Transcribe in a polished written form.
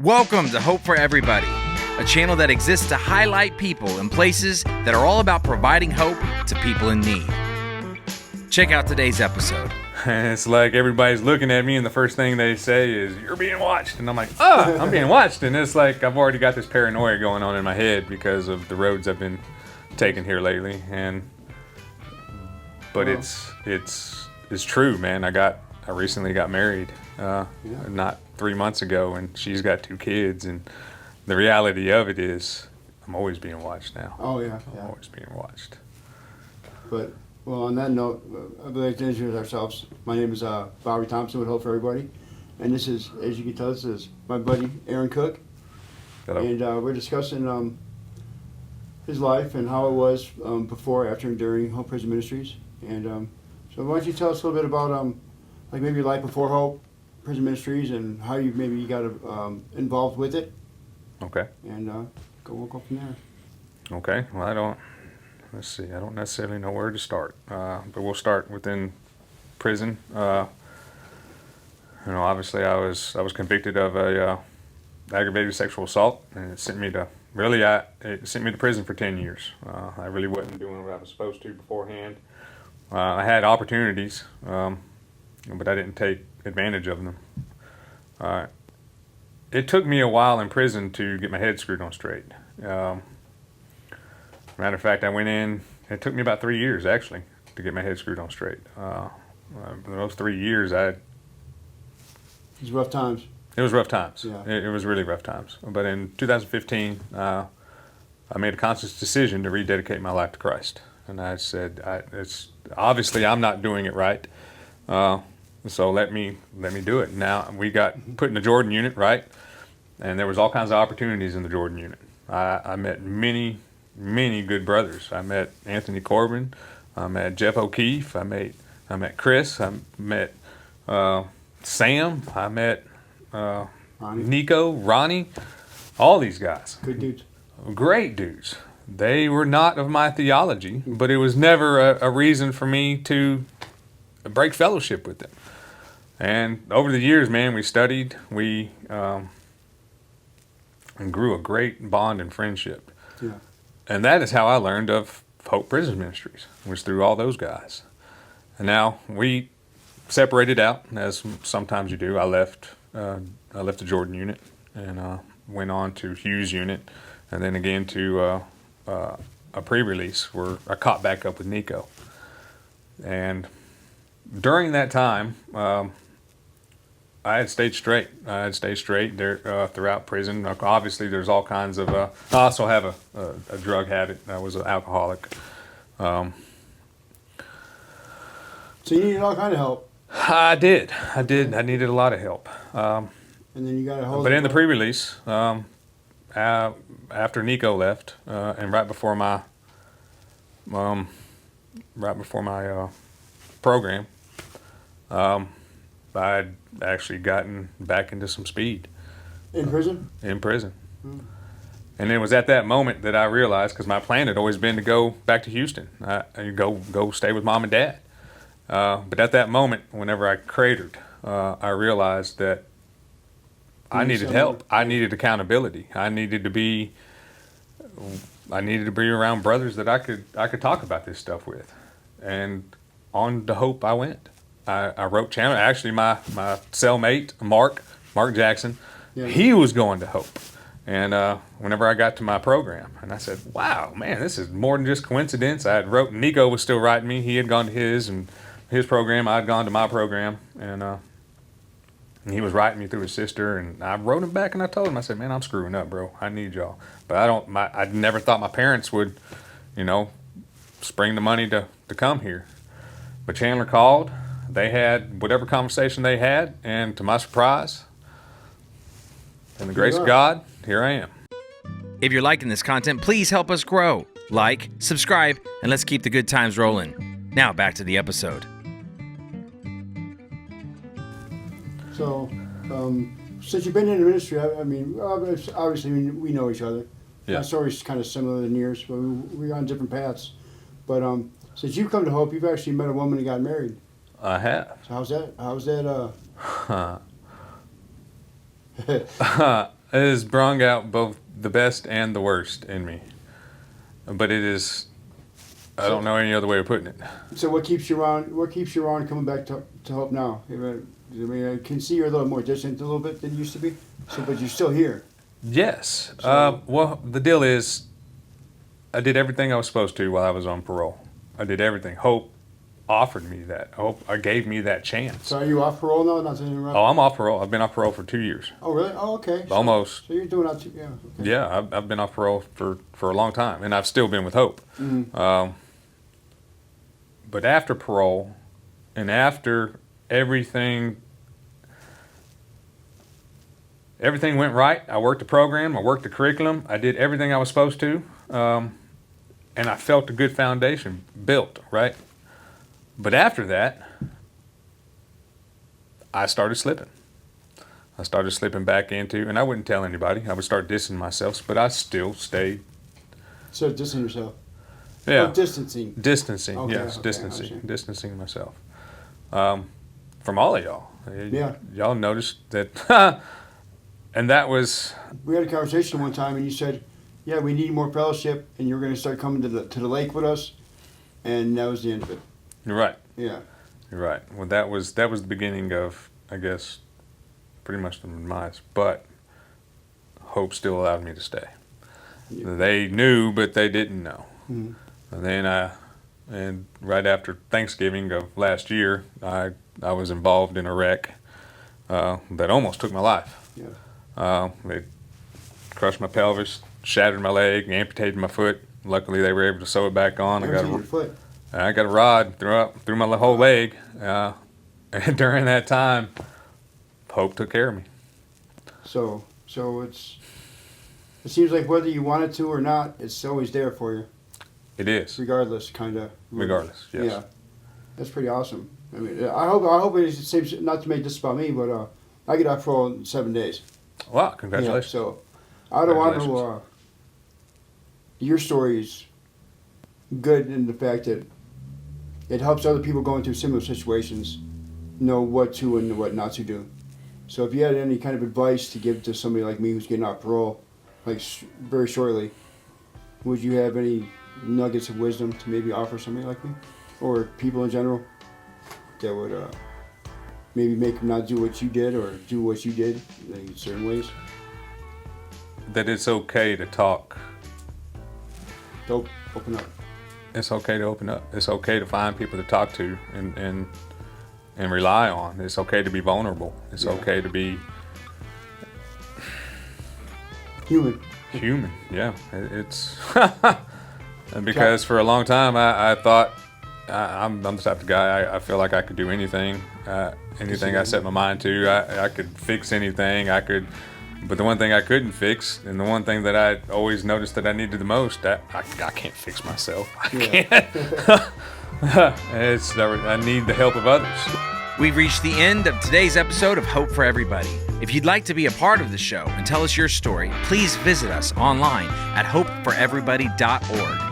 Welcome to Hope for Everybody, a channel that exists to highlight people and places that are all about providing hope to people in need. Check out today's episode. It's like everybody's looking at me and the first thing they say is, "You're being watched." And I'm like, "Oh, I'm being watched." And it's like I've already got this paranoia going on in my head because of the roads I've been taking here lately. But it's true, man. I recently got married not 3 months ago, and she's got 2 kids, and the reality of it is I'm always being watched now. Oh, yeah. I'm always being watched. But, well, on that note, I'd like to introduce ourselves. My name is Bobby Thompson with Hope for Everybody. And this is, as you can tell, this is my buddy Aaron Cook. Hello. And we're discussing his life and how it was before, after, and during Hope Prison Ministries. And so why don't you tell us a little bit about like maybe your life before Hope Prison Ministries and how you maybe got involved with it. Okay. And we'll go from there. Okay. Well, I don't necessarily know where to start, but we'll start within prison. Obviously, I was convicted of a aggravated sexual assault, and it sent me to prison for 10 years. I really wasn't doing what I was supposed to beforehand. I had opportunities, but I didn't take advantage of them. It took me a while in prison to get my head screwed on straight. Matter of fact, I went in, it took me about 3 years actually to get my head screwed on straight. Those 3 years, It was rough times. It was rough times. Yeah. It was really rough times. But in 2015, I made a conscious decision to rededicate my life to Christ. And I said, obviously I'm not doing it right. So let me do it. Now we got put in the Jordan unit, right? And there was all kinds of opportunities in the Jordan unit. I met many good brothers. I met Anthony Corbin. I met Jeff O'Keefe. I met Chris. I met Sam. I met Ronnie. Nico, Ronnie, all these guys. Good dudes. Great dudes. They were not of my theology, but it was never a reason for me to break fellowship with them. And over the years, man, we studied, we grew a great bond and friendship. Yeah. And that is how I learned of HOPE Prison Ministries, was through all those guys. And now we separated out, as sometimes you do. I left the Jordan unit and went on to Hughes unit, and then again to a pre-release where I caught back up with Nico. And during that time, I had stayed straight. There throughout prison. Obviously, there's all kinds of. I also have a drug habit. I was an alcoholic. So you needed all kind of help. I did. I needed a lot of help. And then you got a hold. But in the pre-release, after Nico left, and right before my program, I'd actually gotten back into some speed. In prison? In prison. And it was at that moment that I realized, because my plan had always been to go back to Houston, go stay with mom and dad. But at that moment, whenever I cratered, I realized that I needed help. I needed accountability. I needed to be around brothers that I could talk about this stuff with. And on to Hope I went. I wrote Chandler. Actually, my cellmate, Mark Jackson, Yeah. He was going to Hope. And whenever I got to my program, and I said, wow, man, this is more than just coincidence. I had wrote, Nico was still writing me. He had gone to his program. I had gone to my program. And he was writing me through his sister. And I wrote him back and I told him, I said, man, I'm screwing up, bro. I need y'all. But I never thought my parents would, spring the money to come here. But Chandler called. They had whatever conversation they had, and to my surprise, in the grace of God, here I am. If you're liking this content, please help us grow. Like, subscribe, and let's keep the good times rolling. Now back to the episode. So, since you've been in the ministry, I mean, obviously we know each other. Yeah. Our story's kind of similar in years, but we're on different paths. But since you've come to Hope, you've actually met a woman and got married. I have. So how's that? It has brung out both the best and the worst in me. But it is, I don't know any other way of putting it. So what keeps you around? What keeps you around coming back to Hope now? I mean, I can see you're a little more distant a little bit than you used to be. So, but you're still here. Yes. So- Well, the deal is, I did everything I was supposed to while I was on parole. I did everything. Hope offered me that. Hope gave me that chance. So are you off parole now? Not to interrupt. Oh, I'm off parole. I've been off parole for 2 years. Oh, really? Oh, okay. So, Almost. So you're doing that too? Yeah. Okay. Yeah, I've been off parole for a long time, and I've still been with Hope. Mhm. But after parole, and after everything went right. I worked the program. I worked the curriculum. I did everything I was supposed to, and I felt a good foundation built. Right. But after that, I started slipping. I started slipping back into, and I wouldn't tell anybody. I would start dissing myself, but I still stayed. So dissing yourself. Yeah. Oh, distancing. Distancing, Okay, yes, okay, I distancing, understand. distancing myself from all of y'all. Yeah. Y'all noticed that, and that was We had a conversation one time, and you said, "Yeah, we need more fellowship, and you're going to start coming to the lake with us," and that was the end of it. you're right. Yeah. You're right. Well, that was the beginning of, I guess, pretty much the demise. But Hope still allowed me to stay. Yeah. They knew, but they didn't know. Mhm. And then and right after Thanksgiving of last year, I was involved in a wreck that almost took my life. Yeah. They crushed my pelvis, shattered my leg, amputated my foot. Luckily, they were able to sew it back on. Everything in your foot. I got a rod through my whole leg. And during that time, Hope took care of me. So it seems like whether you want it to or not, it's always there for you, It is, regardless, kind of. regardless. Yes. Yeah. That's pretty awesome. I mean, I hope it's the same. Not to make this about me, but I get off parole in 7 days. Wow! Yeah, Congratulations. so I don't want to. Congratulations. Your story is good in the fact that it helps other people going through similar situations know what to and what not to do. So if you had any kind of advice to give to somebody like me who's getting off parole, like very shortly, would you have any nuggets of wisdom to maybe offer somebody like me, or people in general, that would maybe make them not do what you did or do what you did in certain ways? That it's okay to talk. Don't open up. It's okay to open up. It's okay to find people to talk to and rely on. It's okay to be vulnerable. It's Yeah. okay to be Human. human. Yeah, it's and because for a long time I thought I'm the type of guy I feel like I could do anything. Anything I set my mind to, I could fix anything. But the one thing I couldn't fix, and the one thing that I always noticed that I needed the most, I can't fix myself. I can't. I need the help of others. We've reached the end of today's episode of Hope for Everybody. If you'd like to be a part of the show and tell us your story, please visit us online at hopeforeverybody.org.